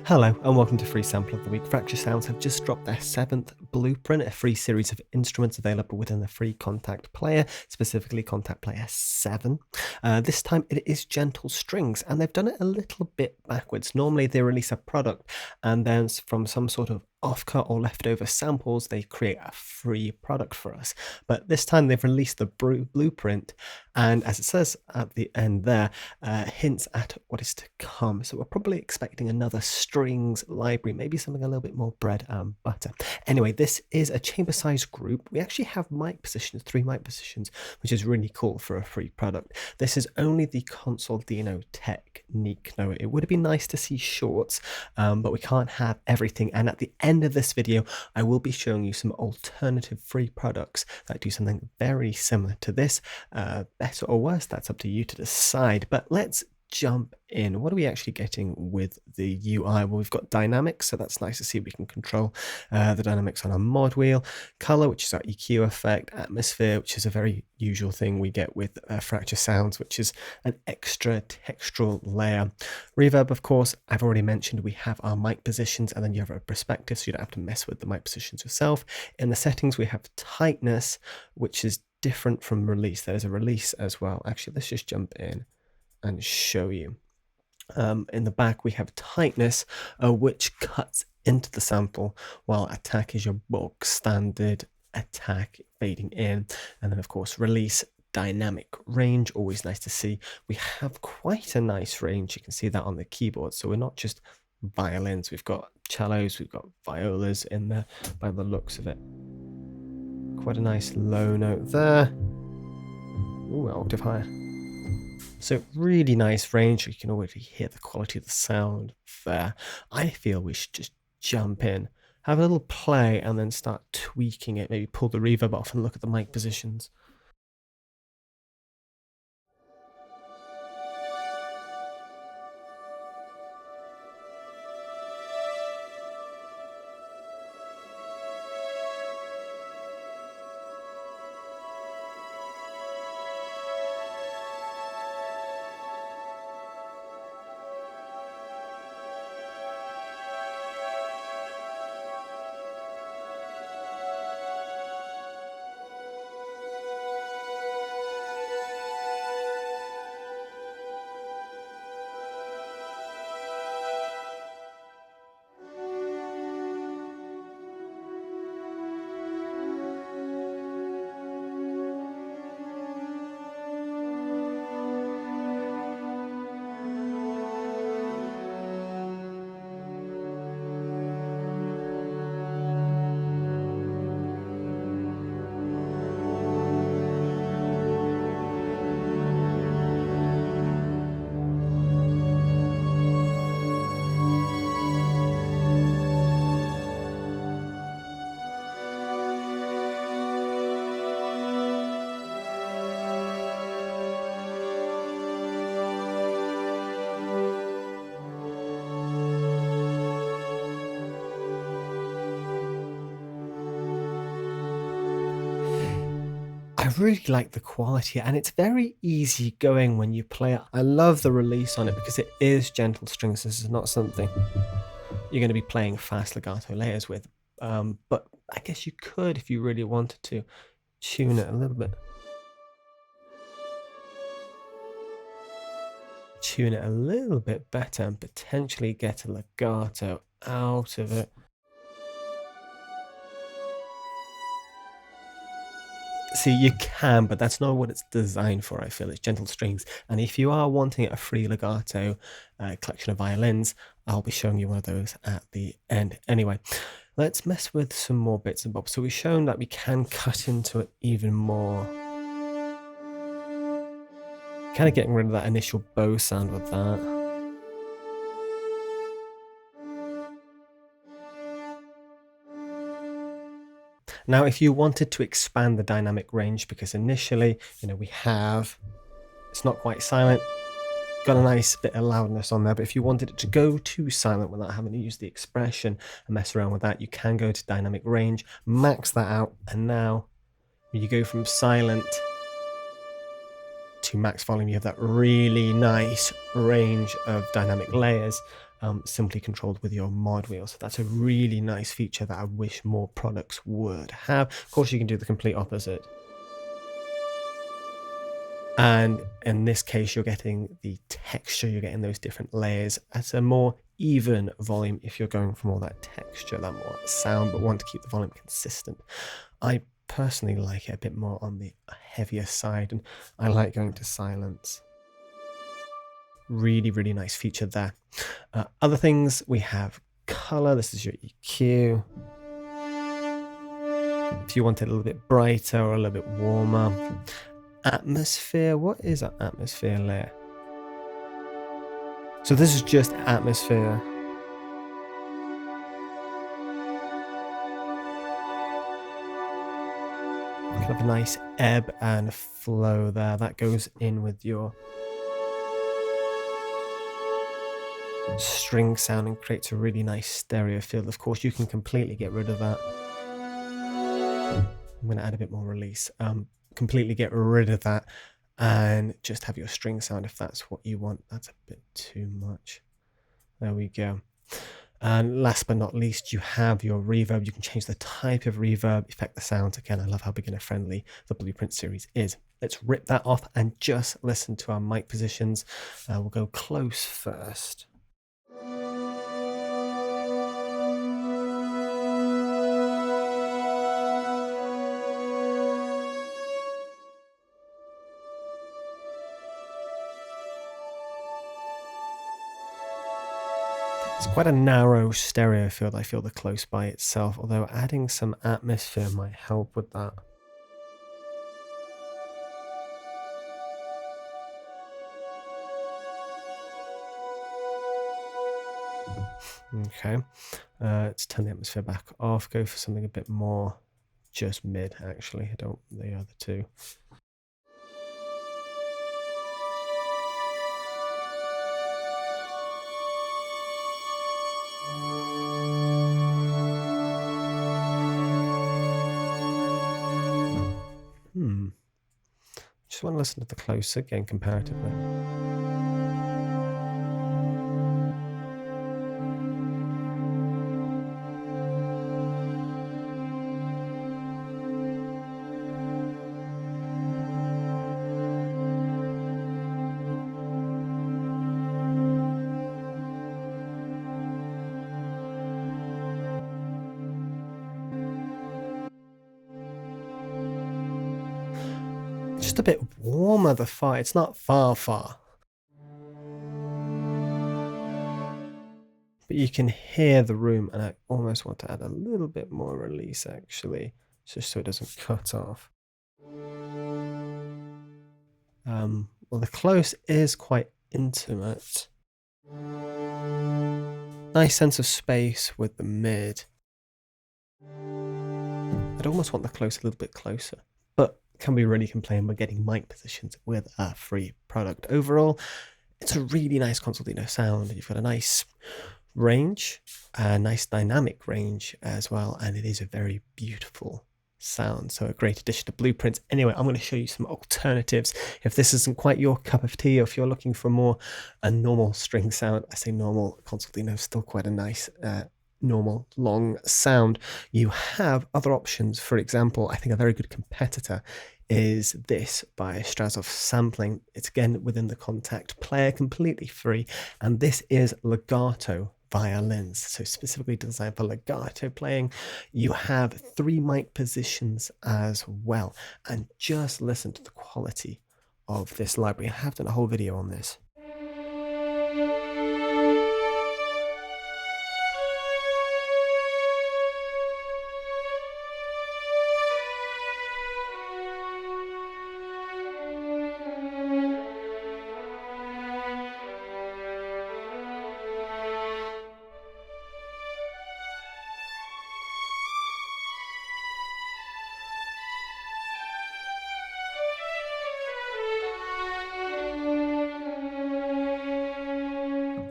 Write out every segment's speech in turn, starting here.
Hello and welcome to Free Sample of the Week. Fracture Sounds have just dropped their 7th blueprint, a free series of instruments available within the free Contact Player, specifically Contact Player 7. This time it is gentle strings, and they've done it a little bit backwards. Normally they release a product and then from some sort of offcut or leftover samples they create a free product for us, but this time they've released the blueprint, and as it says at the end there, hints at what is to come. So we're probably expecting another strings library, maybe something a little bit more bread and butter. Anyway, this is a chamber size group. We actually have mic positions, 3 mic positions, which is really cool for a free product. This is only the Console Dino technique. No, it would have been nice to see shorts, but we can't have everything. And at the end of this video, I will be showing you some alternative free products that do something very similar to this. Better or worse, that's up to you to decide. But let's jump in. What are we actually getting with the UI? Well, we've got dynamics, so that's nice to see we can control the dynamics on our mod wheel. Color, which is our EQ effect. Atmosphere, which is a very usual thing we get with Fracture Sounds, which is an extra textural layer. Reverb, of course, I've already mentioned we have our mic positions, and then you have a perspective, so you don't have to mess with the mic positions yourself. In the settings, we have tightness, which is different from release. There's a release as well. Actually, let's just jump in and show you. In the back we have tightness, which cuts into the sample, while attack is your bulk standard attack fading in, and then of course release, dynamic range, always nice to see. We have quite a nice range, you can see that on the keyboard, so we're not just violins, we've got cellos, we've got violas in there by the looks of it. Quite a nice low note there. Ooh, octave higher. So really nice range. You can already hear the quality of the sound there. I feel we should just jump in, have a little play, and then start tweaking it. Maybe pull the reverb off and look at the mic positions. I really like the quality, and it's very easy going when you play it. I love the release on it because it is gentle strings. This is not something you're going to be playing fast legato layers with, but I guess you could, if you really wanted to, tune it a little bit. Tune it a little bit better and potentially get a legato out of it. See, you can, but that's not what it's designed for, I feel. It's gentle strings. And if you are wanting a free legato collection of violins, I'll be showing you one of those at the end. Anyway, let's mess with some more bits and bobs. So we've shown that we can cut into it even more. Kind of getting rid of that initial bow sound with that. Now, if you wanted to expand the dynamic range, because initially, we have, it's not quite silent, got a nice bit of loudness on there, but if you wanted it to go to silent without having to use the expression and mess around with that, you can go to dynamic range, max that out, and now you go from silent to max volume, you have that really nice range of dynamic layers, simply controlled with your mod wheel. So that's a really nice feature that I wish more products would have. Of course, you can do the complete opposite. And in this case, you're getting the texture, you're getting those different layers at a more even volume if you're going for more that texture, that more sound, but want to keep the volume consistent. I personally like it a bit more on the heavier side, and I like going to silence. Really, really nice feature there. Other things, we have color. This is your EQ. If you want it a little bit brighter or a little bit warmer. Atmosphere. What is an atmosphere layer? So this is just atmosphere. Kind of a nice ebb and flow there. That goes in with your string sound and creates a really nice stereo field. Of course, you can completely get rid of that. I'm going to add a bit more release. Completely get rid of that and just have your string sound if that's what you want. That's a bit too much. There we go. And last but not least, you have your reverb. You can change the type of reverb, affect the sounds. Again, I love how beginner friendly the Blueprint series is. Let's rip that off and just listen to our mic positions. We'll go close first. It's quite a narrow stereo field, I feel, the close by itself, although adding some atmosphere might help with that. Okay, let's turn the atmosphere back off, go for something a bit more just mid, actually. I don't, the other two. Just want to listen to the close again comparatively. Just a bit warmer, the far. It's not far. But you can hear the room, and I almost want to add a little bit more release, actually, just so it doesn't cut off. Well, the close is quite intimate. Nice sense of space with the mid. I'd almost want the close a little bit closer, but can we really complain about getting mic positions with a free product? Overall, it's a really nice concertino sound. You've got a nice range, a nice dynamic range as well, and it is a very beautiful sound. So a great addition to Blueprints. Anyway, I'm going to show you some alternatives. If this isn't quite your cup of tea, or if you're looking for more a normal string sound, I say normal, concertino is still quite a nice normal long sound. You have other options. For example, I think a very good competitor is this by Strasov Sampling. It's again within the Contact player, completely free, and this is legato violins, so specifically designed for legato playing. You have 3 mic positions as well, and just listen to the quality of this library. I have done a whole video on this.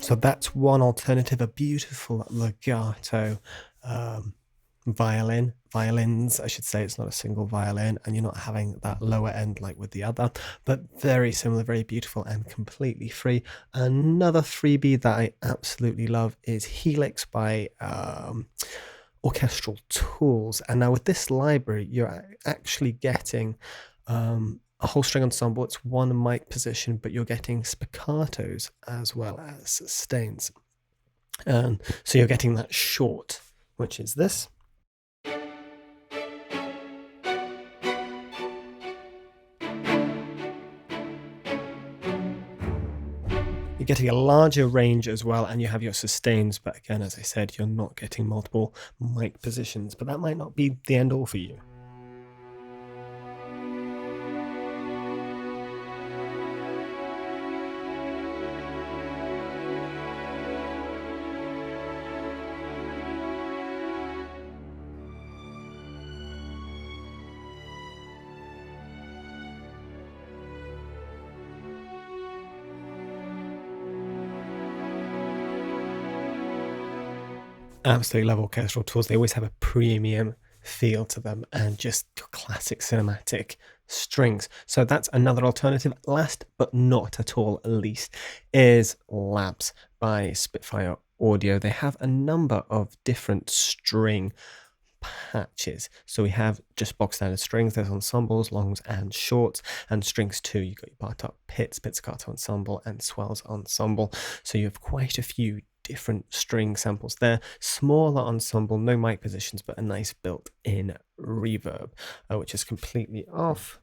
So that's one alternative, a beautiful legato violin violins, I should say. It's not a single violin, and you're not having that lower end like with the other, but very similar, very beautiful, and completely free. Another freebie that I absolutely love is Helix by Orchestral Tools. And now with this library, you're actually getting a whole string ensemble. It's one mic position, but you're getting spiccatos as well as sustains. And so you're getting that short, which is this. You're getting a larger range as well, and you have your sustains, but again, as I said, you're not getting multiple mic positions, but that might not be the end all for you. Absolutely love Orchestral Tools. They always have a premium feel to them and just classic cinematic strings. So that's another alternative. Last but not at all least is Labs by Spitfire Audio. They have a number of different string patches. So we have just box standard strings. There's ensembles, longs, and shorts, and strings too. You've got your bar top pits, pizzicato ensemble, and swells ensemble. So you have quite a few different string samples there. Smaller ensemble, no mic positions, but a nice built-in reverb, which is completely off.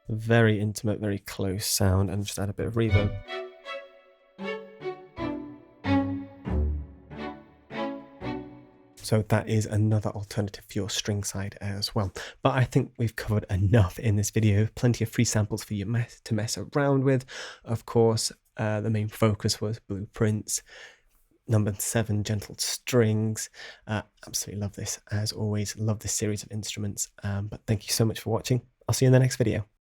Very intimate, very close sound, and just add a bit of reverb. So that is another alternative for your string side as well. But I think we've covered enough in this video. Plenty of free samples for you to mess around with. Of course, the main focus was blueprints. Number 7, gentle strings. Absolutely love this. As always, love this series of instruments. But thank you so much for watching. I'll see you in the next video.